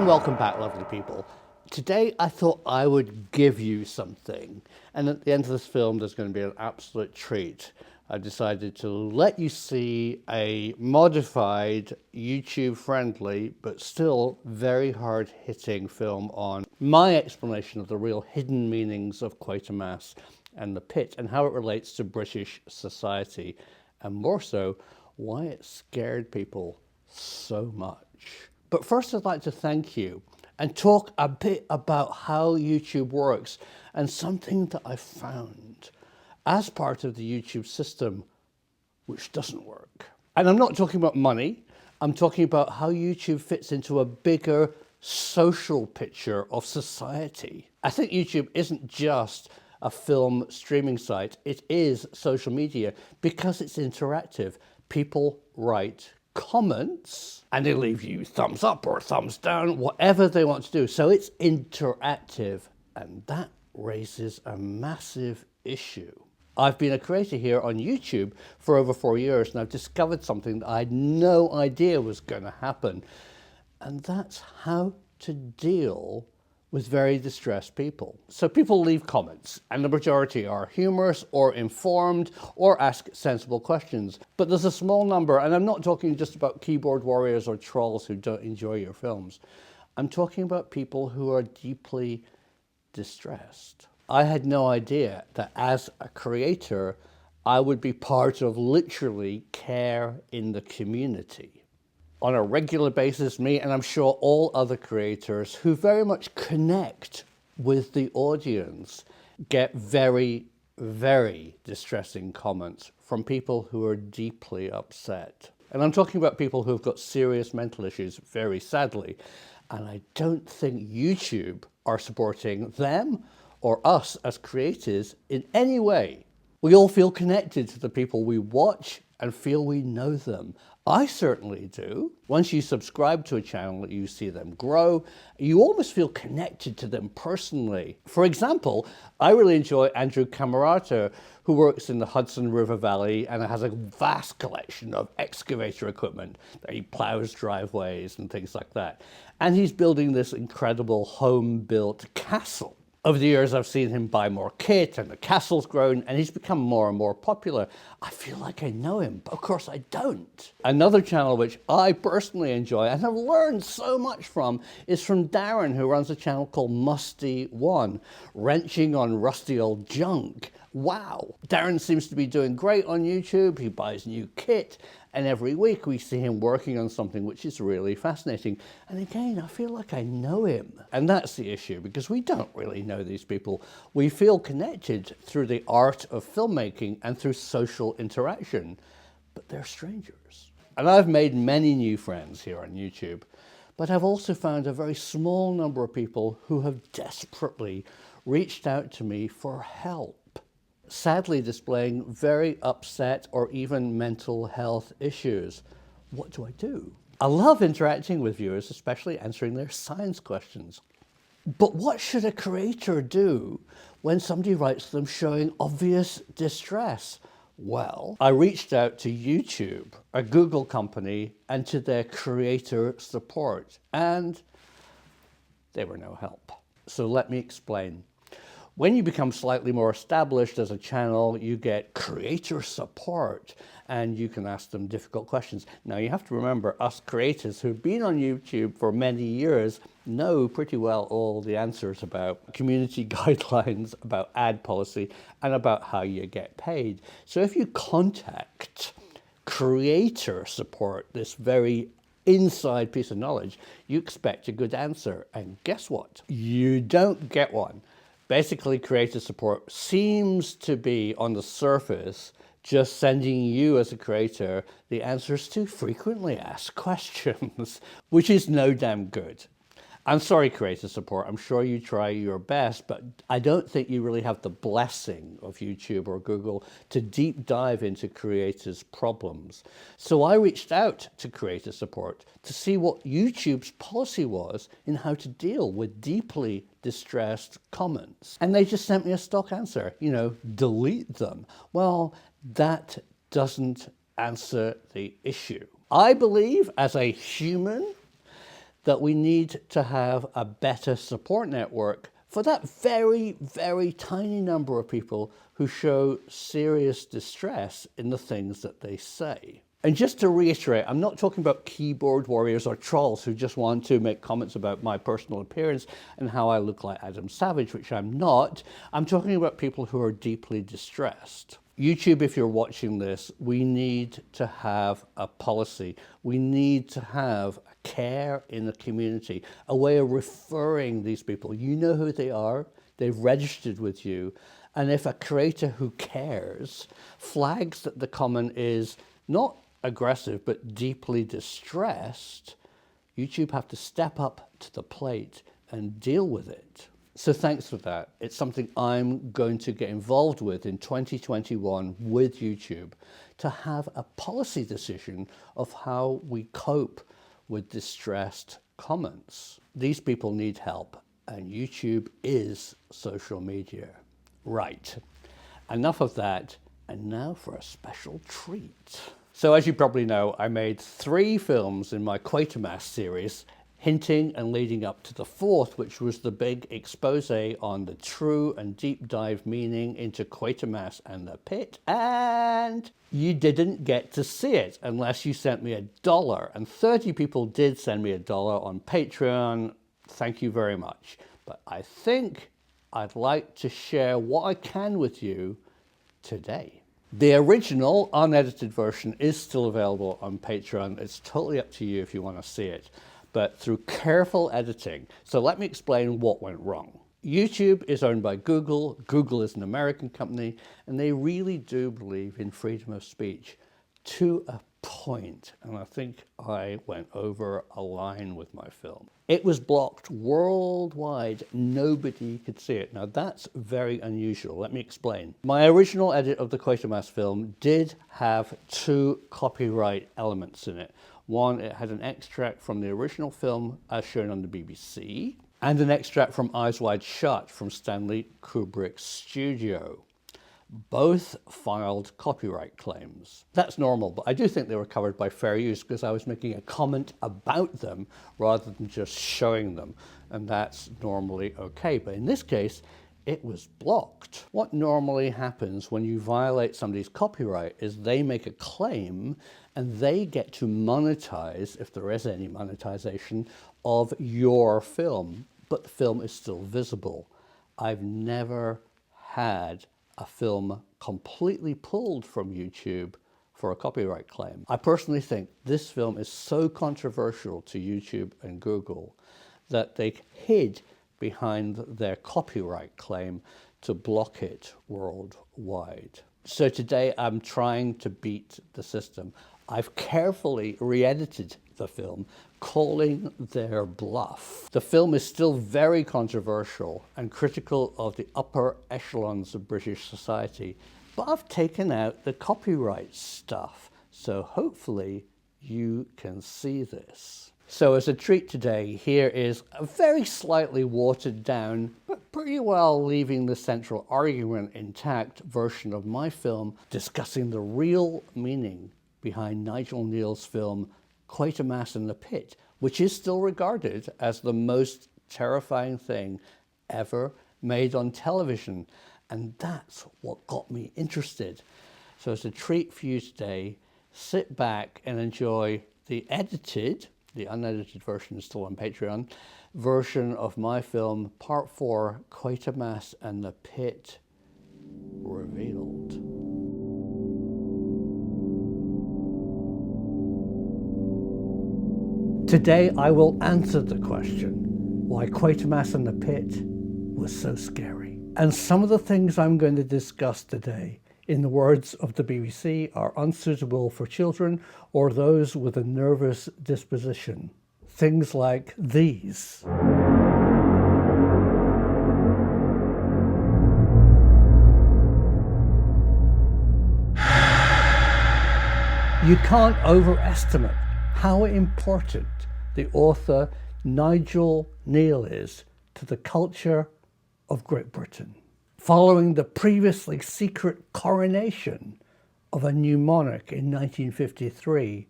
welcome back, lovely people. Today I thought I would give you something, and at the end of this film there's going to be an absolute treat. I decided to let you see a modified, YouTube-friendly, but still very hard-hitting film on my explanation of the real hidden meanings of Quatermass and the pit, and how it relates to British society, and more so, why it scared people so much. But first I'd like to thank you and talk a bit about how YouTube works and something that I found as part of the YouTube system which doesn't work. And I'm not talking about money, I'm talking about how YouTube fits into a bigger social picture of society. I think YouTube isn't just a film streaming site, it is social media because it's interactive. People write comments and they leave you thumbs up or thumbs down, whatever they want to do. So it's interactive, and that raises a massive issue. I've been a creator here on YouTube for over 4 years, and I've discovered something that I had no idea was going to happen, and that's how to deal with very distressed people. So people leave comments, and the majority are humorous or informed or ask sensible questions. But there's a small number, and I'm not talking just about keyboard warriors or trolls who don't enjoy your films. I'm talking about people who are deeply distressed. I had no idea that as a creator, I would be part of literally care in the community. On a regular basis, me and I'm sure all other creators who very much connect with the audience get very, very distressing comments from people who are deeply upset. And I'm talking about people who've got serious mental issues, very sadly. And I don't think YouTube are supporting them or us as creators in any way. We all feel connected to the people we watch and feel we know them. I certainly do. Once you subscribe to a channel, you see them grow. You almost feel connected to them personally. For example, I really enjoy Andrew Camerata, who works in the Hudson River Valley and has a vast collection of excavator equipment that he plows driveways and things like that. And he's building this incredible home-built castle. Over the years, I've seen him buy more kit and the castle's grown and he's become more and more popular. I feel like I know him, but of course I don't. Another channel which I personally enjoy and have learned so much from is from Darren, who runs a channel called Musty One, wrenching on rusty old junk. Wow. Darren seems to be doing great on YouTube. He buys new kit, and every week we see him working on something which is really fascinating. And again, I feel like I know him. And that's the issue, because we don't really know these people. We feel connected through the art of filmmaking and through social interaction, but they're strangers. And I've made many new friends here on YouTube, but I've also found a very small number of people who have desperately reached out to me for help, sadly displaying very upset or even mental health issues. What do I do? I love interacting with viewers, especially answering their science questions. But what should a creator do when somebody writes them showing obvious distress? Well, I reached out to YouTube, a Google company, and to their creator support, and they were no help. So let me explain. When you become slightly more established as a channel, you get creator support and you can ask them difficult questions. Now you have to remember, us creators who've been on YouTube for many years know pretty well all the answers about community guidelines, about ad policy, and about how you get paid. So if you contact creator support, this very inside piece of knowledge, you expect a good answer. And guess what? You don't get one. Basically, creator support seems to be, on the surface, just sending you as a creator the answers to frequently asked questions, which is no damn good. I'm sorry, creator support, I'm sure you try your best, but I don't think you really have the blessing of YouTube or Google to deep dive into creators' problems. So I reached out to creator support to see what YouTube's policy was in how to deal with deeply distressed comments. And they just sent me a stock answer, delete them. Well, that doesn't answer the issue. I believe, as a human, that we need to have a better support network for that very, very tiny number of people who show serious distress in the things that they say. And just to reiterate, I'm not talking about keyboard warriors or trolls who just want to make comments about my personal appearance and how I look like Adam Savage, which I'm not. I'm talking about people who are deeply distressed. YouTube, if you're watching this, we need to have a policy. We need to have care in the community, a way of referring these people. You know who they are, they've registered with you, and if a creator who cares flags that the comment is not aggressive but deeply distressed, YouTube have to step up to the plate and deal with it. So thanks for that. It's something I'm going to get involved with in 2021 with YouTube, to have a policy decision of how we cope with distressed comments. These people need help, and YouTube is social media. Right, enough of that, and now for a special treat. So as you probably know, I made 3 films in my Quatermass series, hinting and leading up to the 4th, which was the big expose on the true and deep dive meaning into Quatermass and the Pit. And you didn't get to see it unless you sent me $1. And 30 people did send me $1 on Patreon. Thank you very much. But I think I'd like to share what I can with you today. The original unedited version is still available on Patreon. It's totally up to you if you want to see it, but through careful editing. So let me explain what went wrong. YouTube is owned by Google. Google is an American company, and they really do believe in freedom of speech to a point. And I think I went over a line with my film. It was blocked worldwide. Nobody could see it. Now that's very unusual. Let me explain. My original edit of the Quatermass film did have 2 copyright elements in it. One, it had an extract from the original film as shown on the BBC, and an extract from Eyes Wide Shut from Stanley Kubrick's studio. Both filed copyright claims. That's normal, but I do think they were covered by fair use because I was making a comment about them rather than just showing them, and that's normally okay. But in this case, it was blocked. What normally happens when you violate somebody's copyright is they make a claim and they get to monetize, if there is any monetization, of your film, but the film is still visible. I've never had a film completely pulled from YouTube for a copyright claim. I personally think this film is so controversial to YouTube and Google that they hid behind their copyright claim to block it worldwide. So today I'm trying to beat the system. I've carefully re-edited the film, calling their bluff. The film is still very controversial and critical of the upper echelons of British society, but I've taken out the copyright stuff, so hopefully you can see this. So as a treat today, here is a very slightly watered down, but pretty well leaving the central argument intact version of my film discussing the real meaning behind Nigel Kneale's film Quatermass and the Pit, which is still regarded as the most terrifying thing ever made on television. And that's what got me interested. So as a treat for you today, sit back and enjoy the unedited version is still on Patreon, version of my film, Part 4, Quatermass and the Pit Revealed. Today I will answer the question why Quatermass and the Pit was so scary. And some of the things I'm going to discuss today, in the words of the BBC, are unsuitable for children or those with a nervous disposition. Things like these. You can't overestimate how important the author Nigel Kneale is to the culture of Great Britain. Following the previously secret coronation of a new monarch in 1953,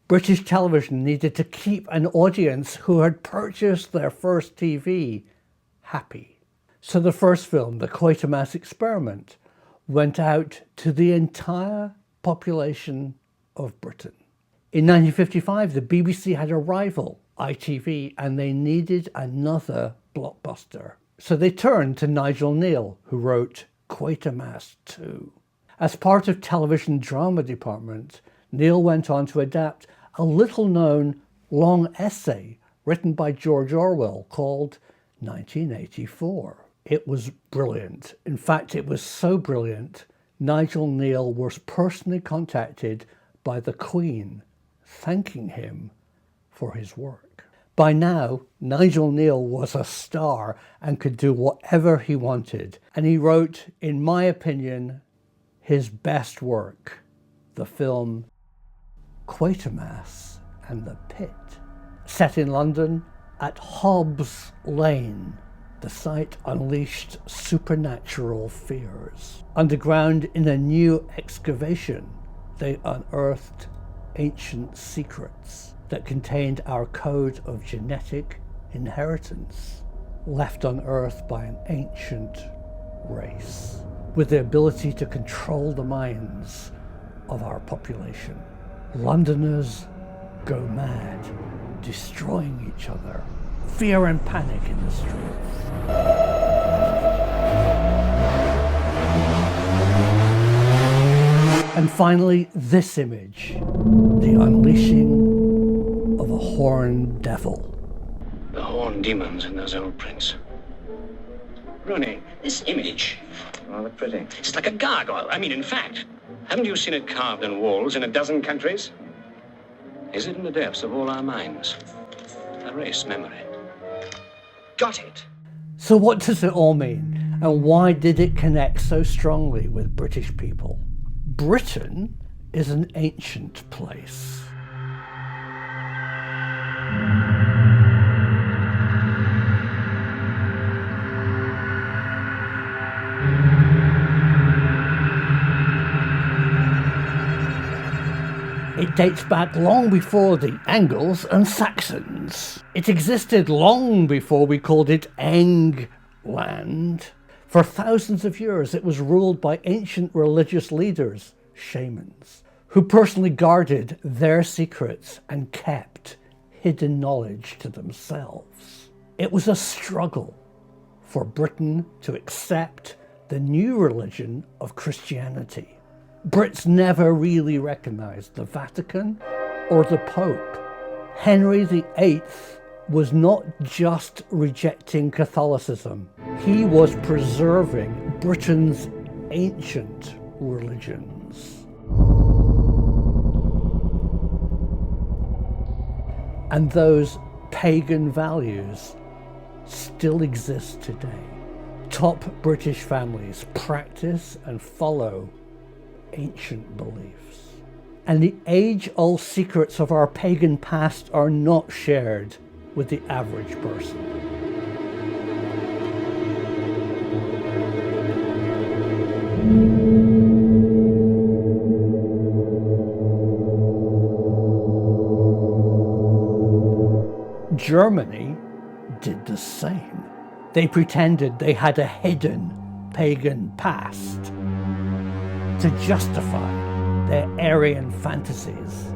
British television needed to keep an audience who had purchased their first TV happy. So the first film, The Quatermass Experiment, went out to the entire population of Britain. In 1955, the BBC had a rival, ITV, and they needed another blockbuster. So they turned to Nigel Kneale, who wrote Quatermass 2. As part of television drama department, Kneale went on to adapt a little-known long essay written by George Orwell called 1984. It was brilliant. In fact, it was so brilliant, Nigel Kneale was personally contacted by the Queen, thanking him for his work. By now, Nigel Kneale was a star and could do whatever he wanted. And he wrote, in my opinion, his best work, the film Quatermass and the Pit. Set in London, at Hobbs Lane, the site unleashed supernatural fears. Underground in a new excavation, they unearthed ancient secrets that contained our code of genetic inheritance, left on Earth by an ancient race, with the ability to control the minds of our population. Londoners go mad, destroying each other. Fear and panic in the streets. And finally, this image, the unleashing of a horned devil. The horned demons in those old prints. Ronnie, this image, rather pretty. It's like a gargoyle. I mean, in fact, haven't you seen it carved in walls in a dozen countries? Is it in the depths of all our minds? Erase memory. Got it. So what does it all mean? And why did it connect so strongly with British people? Britain is an ancient place. It dates back long before the Angles and Saxons. It existed long before we called it England. For thousands of years, it was ruled by ancient religious leaders, shamans, who personally guarded their secrets and kept hidden knowledge to themselves. It was a struggle for Britain to accept the new religion of Christianity. Brits never really recognized the Vatican or the Pope. Henry VIII was not just rejecting Catholicism, he was preserving Britain's ancient religions. And those pagan values still exist today. Top British families practice and follow ancient beliefs. And the age-old secrets of our pagan past are not shared with the average person. Germany did the same. They pretended they had a hidden pagan past to justify their Aryan fantasies.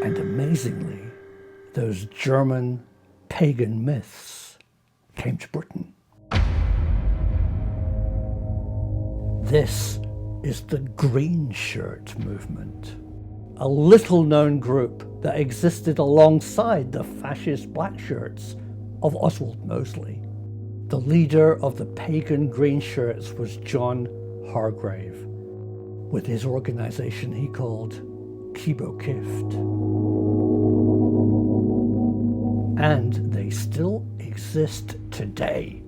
And amazingly, those German pagan myths came to Britain. This is the Green Shirt movement, a little-known group that existed alongside the fascist black shirts of Oswald Mosley. The leader of the pagan Green Shirts was John Hargrave, with his organization he called Kibo Kift. And they still exist today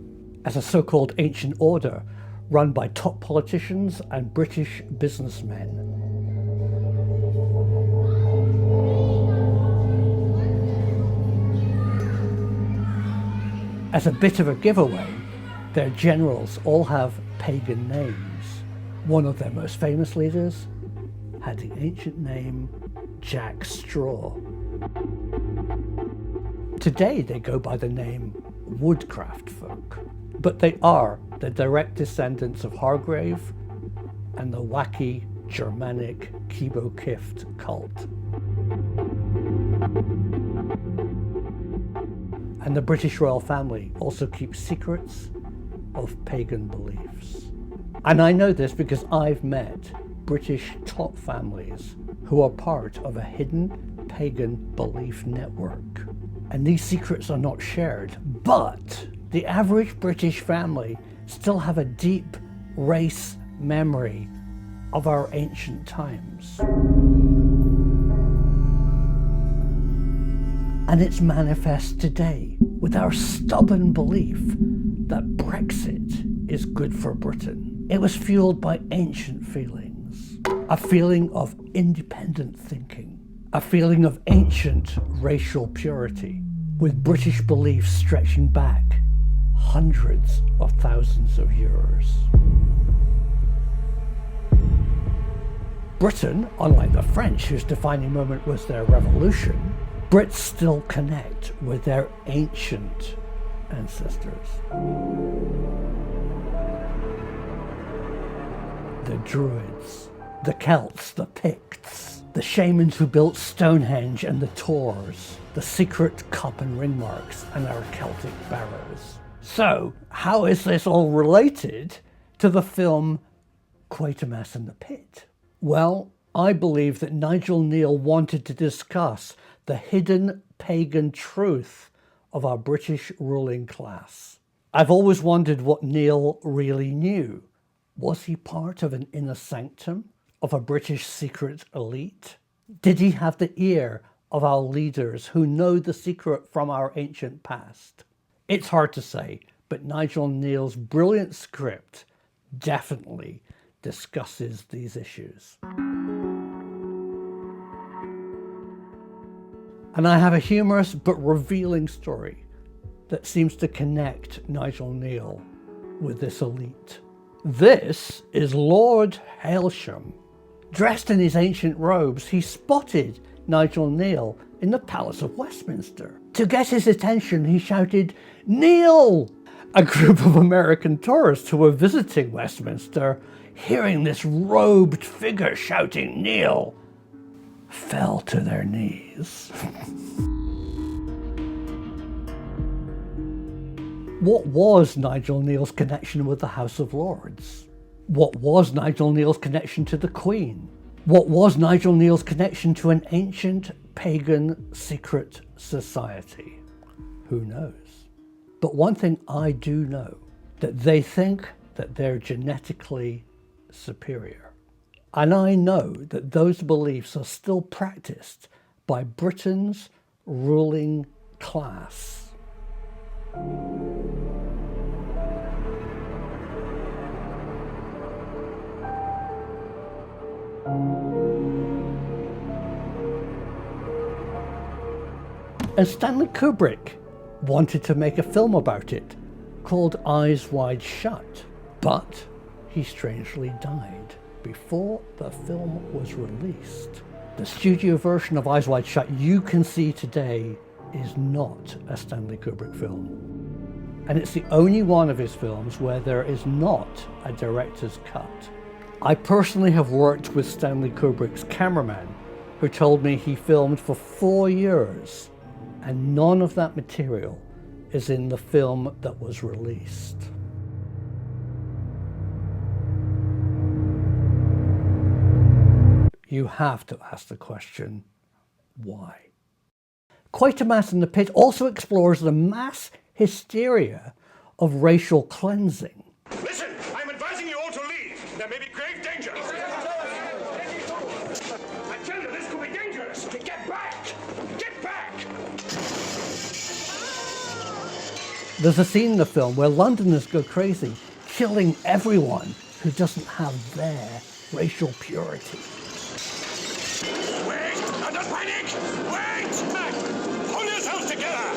as a so-called ancient order run by top politicians and British businessmen. As a bit of a giveaway, their generals all have pagan names. One of their most famous leaders had the ancient name Jack Straw. Today they go by the name Woodcraft folk, but they are the direct descendants of Hargrave and the wacky Germanic Kibo-Kift cult. And the British royal family also keeps secrets of pagan beliefs. And I know this because I've met British top families who are part of a hidden pagan belief network. And these secrets are not shared, but the average British family still have a deep race memory of our ancient times. And it's manifest today with our stubborn belief that Brexit is good for Britain. It was fueled by ancient feelings, a feeling of independent thinking, a feeling of ancient racial purity, with British beliefs stretching back hundreds of thousands of years. Britain, unlike the French, whose defining moment was their revolution, Brits still connect with their ancient ancestors. The Druids, the Celts, the Picts, the shamans who built Stonehenge and the Tors, the secret cup and ring marks, and our Celtic barrows. So, how is this all related to the film Quatermass and the Pit? Well, I believe that Nigel Kneale wanted to discuss the hidden pagan truth of our British ruling class. I've always wondered what Kneale really knew. Was he part of an inner sanctum of a British secret elite? Did he have the ear of our leaders who know the secret from our ancient past? It's hard to say, but Nigel Kneale's brilliant script definitely discusses these issues. And I have a humorous but revealing story that seems to connect Nigel Kneale with this elite. This is Lord Hailsham. Dressed in his ancient robes, he spotted Nigel Kneale in the Palace of Westminster. To get his attention, he shouted, "Kneale!" A group of American tourists who were visiting Westminster, hearing this robed figure shouting "Kneale," fell to their knees. What was Nigel Kneale's connection with the House of Lords? What was Nigel Kneale's connection to the Queen? What was Nigel Kneale's connection to an ancient pagan secret society? Who knows? But one thing I do know, that they think that they're genetically superior. And I know that those beliefs are still practiced by Britain's ruling class. And Stanley Kubrick wanted to make a film about it called Eyes Wide Shut, but he strangely died before the film was released. The studio version of Eyes Wide Shut you can see today is not a Stanley Kubrick film. And it's the only one of his films where there is not a director's cut. I personally have worked with Stanley Kubrick's cameraman, who told me he filmed for 4 years, and none of that material is in the film that was released. You have to ask the question, why? Quatermass and the Pit also explores the mass hysteria of racial cleansing. Listen, I'm advising you all to leave. There may be grave danger. I tell you, this could be dangerous. Get back! Get back! There's a scene in the film where Londoners go crazy, killing everyone who doesn't have their racial purity. Wait! Don't panic! Wait! Hold yourselves together!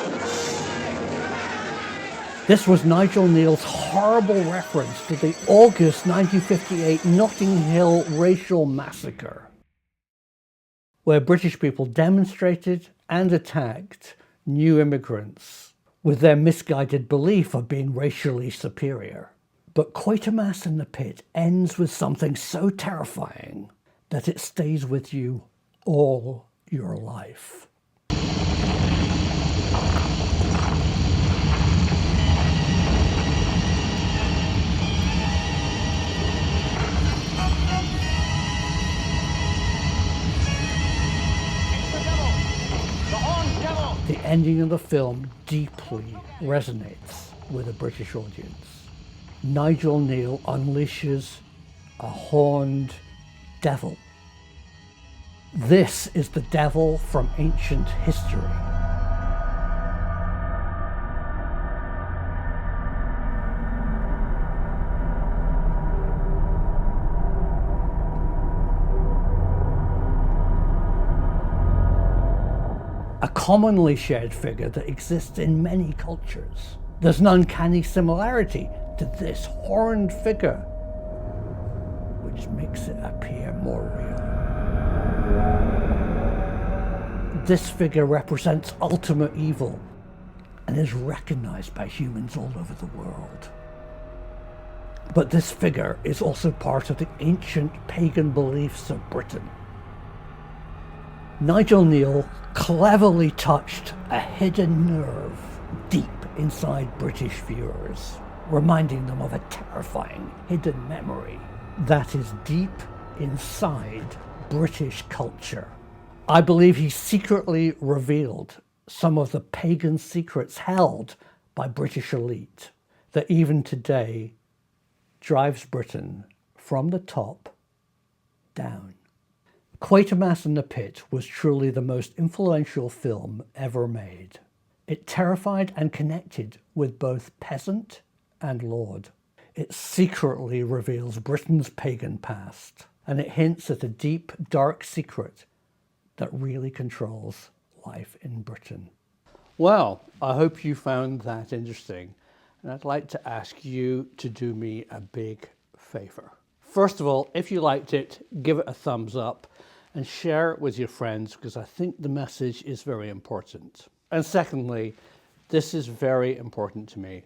This was Nigel Neal's horrible reference to the August 1958 Notting Hill racial massacre, where British people demonstrated and attacked new immigrants with their misguided belief of being racially superior. But Quatermass in the Pit ends with something so terrifying that it stays with you all your life. The ending of the film deeply resonates with a British audience. Nigel Neal unleashes a horned devil. This is the devil from ancient history. A commonly shared figure that exists in many cultures. There's an uncanny similarity to this horned figure, which makes it appear more real. This figure represents ultimate evil and is recognized by humans all over the world. But this figure is also part of the ancient pagan beliefs of Britain. Nigel Neal cleverly touched a hidden nerve deep inside British viewers, reminding them of a terrifying hidden memory that is deep inside British culture. I believe he secretly revealed some of the pagan secrets held by British elite that even today drives Britain from the top down. Quatermass and the Pit was truly the most influential film ever made. It terrified and connected with both peasant and lord. It secretly reveals Britain's pagan past, and it hints at a deep, dark secret that really controls life in Britain. Well, I hope you found that interesting, and I'd like to ask you to do me a big favor. First of all, if you liked it, give it a thumbs up and share it with your friends, because I think the message is very important. And secondly, this is very important to me.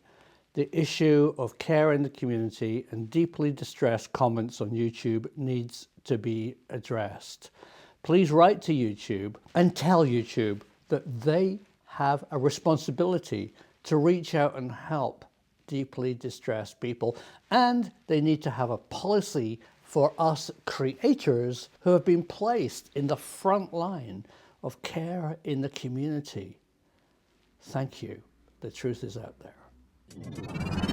The issue of care in the community and deeply distressed comments on YouTube needs to be addressed. Please write to YouTube and tell YouTube that they have a responsibility to reach out and help deeply distressed people, and they need to have a policy for us creators who have been placed in the front line of care in the community. Thank you. The truth is out there.